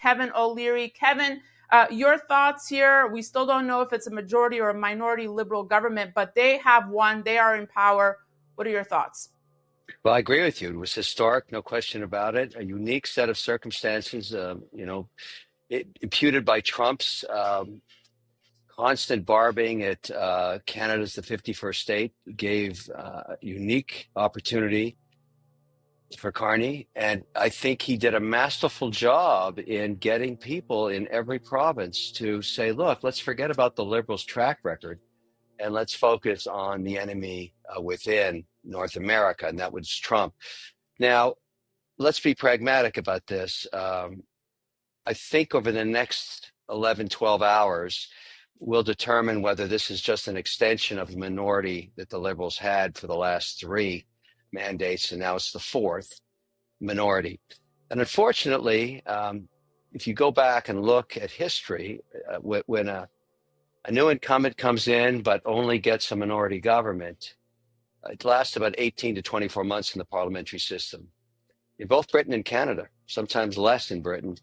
Kevin O'Leary. Kevin, your thoughts here? We still don't know if it's a majority or a minority Liberal government, but they have won. They are in power. What are your thoughts? Well, I agree with you. It was historic, no question about it. A unique set of circumstances, imputed by Trump's constant barbing at Canada's the 51st state gave a unique opportunity for Carney. And I think he did a masterful job in getting people in every province to say, look, let's forget about the Liberals' track record and let's focus on the enemy within North America, and that was Trump. Now, let's be pragmatic about this. I think over the next 11, 12 hours, we'll determine whether this is just an extension of the minority that the Liberals had for the last 3 mandates, and now it's the 4th minority. And unfortunately, if you go back and look at history, when a new incumbent comes in but only gets a minority government, it lasts about 18 to 24 months in the parliamentary system. In both Britain and Canada, sometimes less in Britain.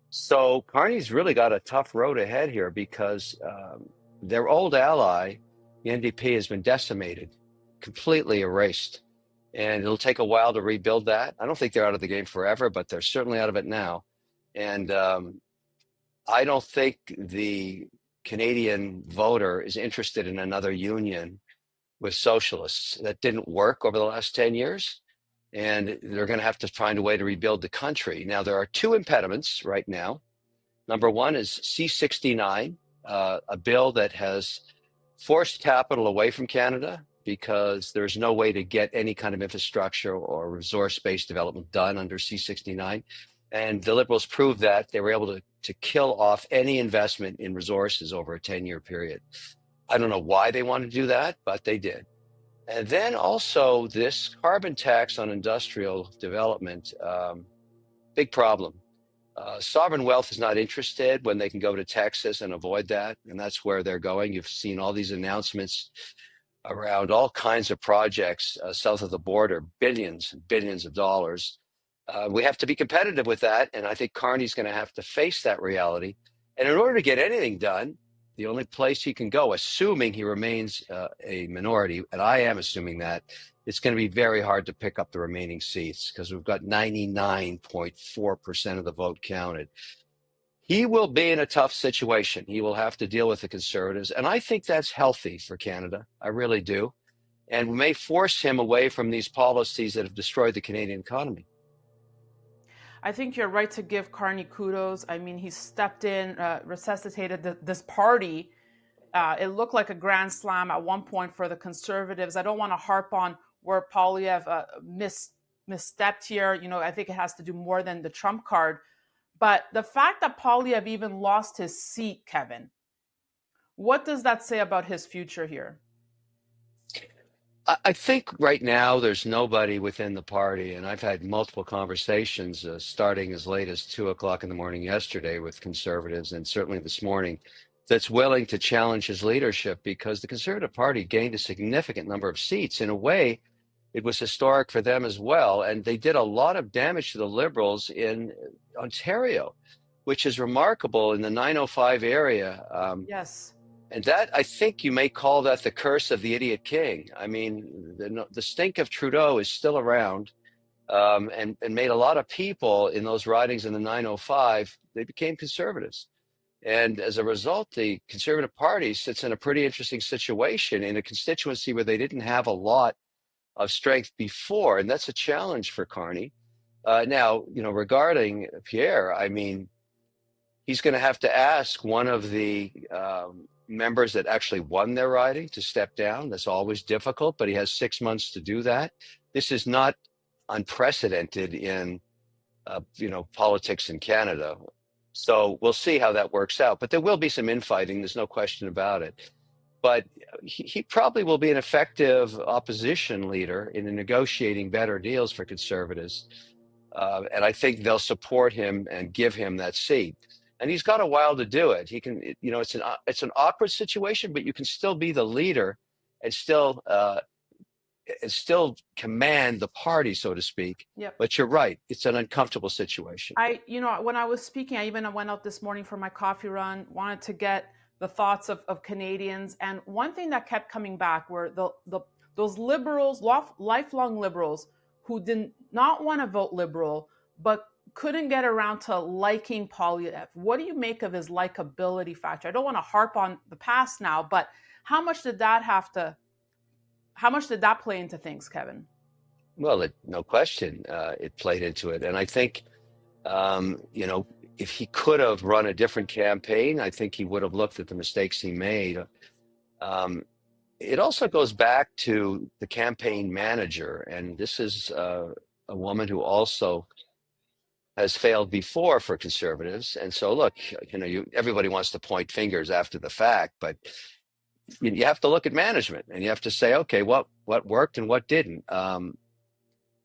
So Carney's really got a tough road ahead here because their old ally, the NDP, has been decimated, completely erased. And it'll take a while to rebuild that. I don't think they're out of the game forever, but they're certainly out of it now. And I don't think the Canadian voter is interested in another union with socialists. That didn't work over the last 10 years. And they're going to have to find a way to rebuild the country. Now, there are 2 impediments right now. Number one is C-69, a bill that has forced capital away from Canada because there's no way to get any kind of infrastructure or resource-based development done under C-69. And the Liberals proved that. They were able to kill off any investment in resources over a 10-year period. I don't know why they want to do that, but they did. And then also this carbon tax on industrial development, big problem. Sovereign wealth is not interested when they can go to Texas and avoid that. And that's where they're going. You've seen all these announcements around all kinds of projects south of the border, billions and billions of dollars. We have to be competitive with that. And I think Carney's going to have to face that reality. And in order to get anything done, the only place he can go, assuming he remains a minority, and I am assuming that, it's going to be very hard to pick up the remaining seats because we've got 99.4% of the vote counted. He will be in a tough situation. He will have to deal with the Conservatives, and I think that's healthy for Canada. I really do. And we may force him away from these policies that have destroyed the Canadian economy. I think you're right to give Carney kudos. I mean, he stepped in, resuscitated this party. It looked like a grand slam at one point for the Conservatives. I don't want to harp on where Poilievre misstepped here. You know, I think it has to do more than the Trump card. But the fact that Poilievre even lost his seat, Kevin, what does that say about his future here? I think right now there's nobody within the party, and I've had multiple conversations starting as late as 2 o'clock in the morning yesterday with Conservatives, and certainly this morning, that's willing to challenge his leadership because the Conservative Party gained a significant number of seats. In a way, it was historic for them as well, and they did a lot of damage to the Liberals in Ontario, which is remarkable in the 905 area. Yes. And that, I think you may call that the curse of the idiot king. I mean, the stink of Trudeau is still around and made a lot of people in those ridings in the 905, they became Conservatives. And as a result, the Conservative Party sits in a pretty interesting situation in a constituency where they didn't have a lot of strength before. And that's a challenge for Carney. Now, you know, regarding Pierre, I mean, he's going to have to ask one of the members that actually won their riding to step down. That's always difficult, but he has 6 months to do that. This is not unprecedented in, politics in Canada. So we'll see how that works out. But there will be some infighting. There's no question about it. But he probably will be an effective opposition leader in negotiating better deals for Conservatives. And I think they'll support him and give him that seat. And he's got a while to do it. He can, it's an awkward situation, but you can still be the leader and still still command the party, so to speak. Yep. But you're right; it's an uncomfortable situation. When I was speaking, I even went out this morning for my coffee run, wanted to get the thoughts of Canadians. And one thing that kept coming back were those liberals, lifelong liberals, who did not want to vote liberal, but couldn't get around to liking Polyev. What do you make of his likability factor? I don't want to harp on the past now, but how much did that play into things, Kevin? Well, no question, it played into it, and I think if he could have run a different campaign, I think he would have looked at the mistakes he made. Um, it also goes back to the campaign manager, and this is a woman who also has failed before for conservatives. And so, look, everybody wants to point fingers after the fact, but you have to look at management, and you have to say, okay, what worked and what didn't.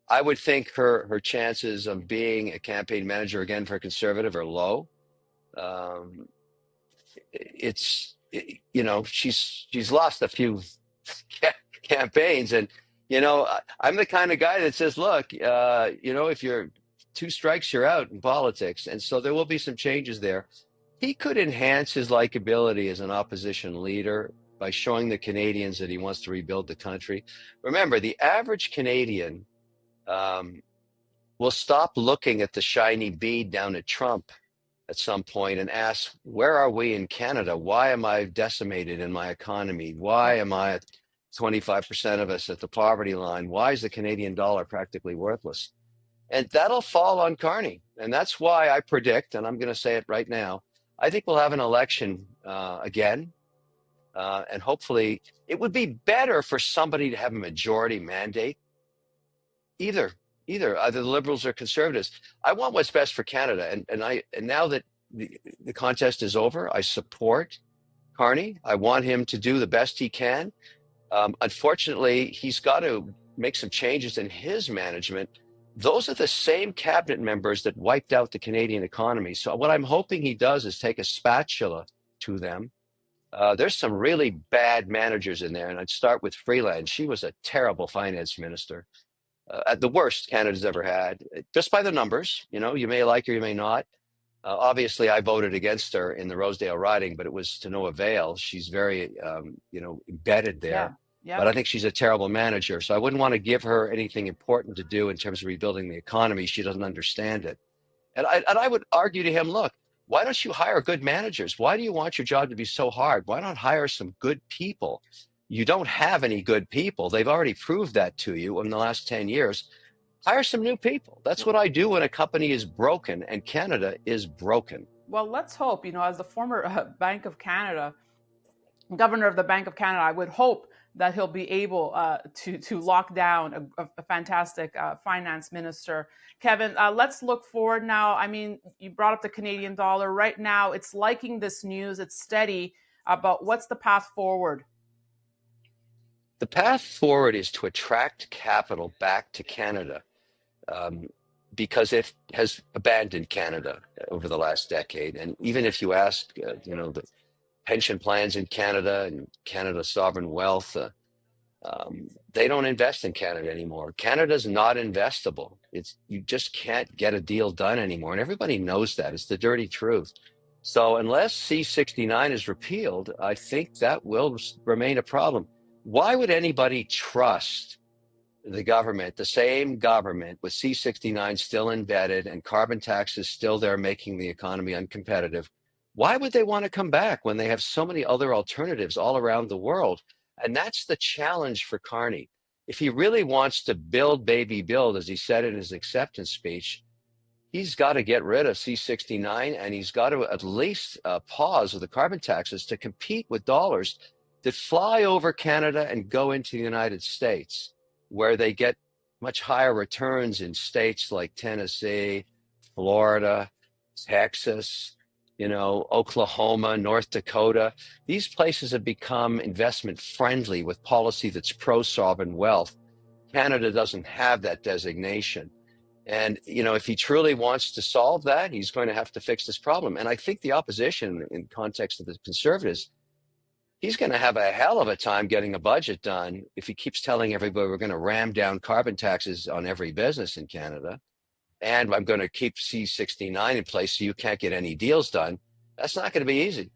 I would think her chances of being a campaign manager again for a conservative are low. Um, she's lost a few campaigns, and I'm the kind of guy that says, look, if you're two strikes, you're out in politics, and so there will be some changes there. He could enhance his likability as an opposition leader by showing the Canadians that he wants to rebuild the country. Remember, the average Canadian will stop looking at the shiny bead down at Trump at some point and ask, where are we in Canada? Why am I decimated in my economy? Why am I at 25% of us at the poverty line? Why is the Canadian dollar practically worthless? And that'll fall on Carney. And that's why I predict, and I'm going to say it right now, I think we'll have an election again. And hopefully it would be better for somebody to have a majority mandate. Either the liberals or conservatives. I want what's best for Canada. And now that the contest is over, I support Carney. I want him to do the best he can. Unfortunately, he's got to make some changes in his management. Those are the same cabinet members that wiped out the Canadian economy. So what I'm hoping he does is take a spatula to them. There's some really bad managers in there. And I'd start with Freeland. She was a terrible finance minister. At the worst Canada's ever had, just by the numbers. You may like her, you may not. Obviously, I voted against her in the Rosedale riding, but it was to no avail. She's very, embedded there. Yeah. But I think she's a terrible manager. So I wouldn't want to give her anything important to do in terms of rebuilding the economy. She doesn't understand it. And I would argue to him, look, why don't you hire good managers? Why do you want your job to be so hard? Why not hire some good people? You don't have any good people. They've already proved that to you in the last 10 years. Hire some new people. That's what I do when a company is broken, and Canada is broken. Well, let's hope, as the former governor of the Bank of Canada, I would hope that he'll be able to lock down a fantastic finance minister. Kevin, let's look forward now. I mean, you brought up the Canadian dollar. Right now, it's liking this news. It's steady. But what's the path forward? The path forward is to attract capital back to Canada, because it has abandoned Canada over the last decade. And even if you ask, the pension plans in Canada and Canada's sovereign wealth, they don't invest in Canada anymore. Canada's not investable. You just can't get a deal done anymore. And everybody knows that. It's the dirty truth. So unless C-69 is repealed, I think that will remain a problem. Why would anybody trust the government, the same government with C-69 still embedded and carbon taxes still there making the economy uncompetitive? Why would they want to come back when they have so many other alternatives all around the world? And that's the challenge for Carney. If he really wants to build, baby, build, as he said in his acceptance speech, he's got to get rid of C-69, and he's got to at least pause with the carbon taxes to compete with dollars that fly over Canada and go into the United States, where they get much higher returns in states like Tennessee, Florida, Texas, Oklahoma, North Dakota. These places have become investment friendly with policy that's pro-sovereign wealth. Canada doesn't have that designation. And, if he truly wants to solve that, he's going to have to fix this problem. And I think the opposition, in context of the Conservatives, he's going to have a hell of a time getting a budget done if he keeps telling everybody we're going to ram down carbon taxes on every business in Canada, and I'm going to keep C69 in place so you can't get any deals done. That's not going to be easy.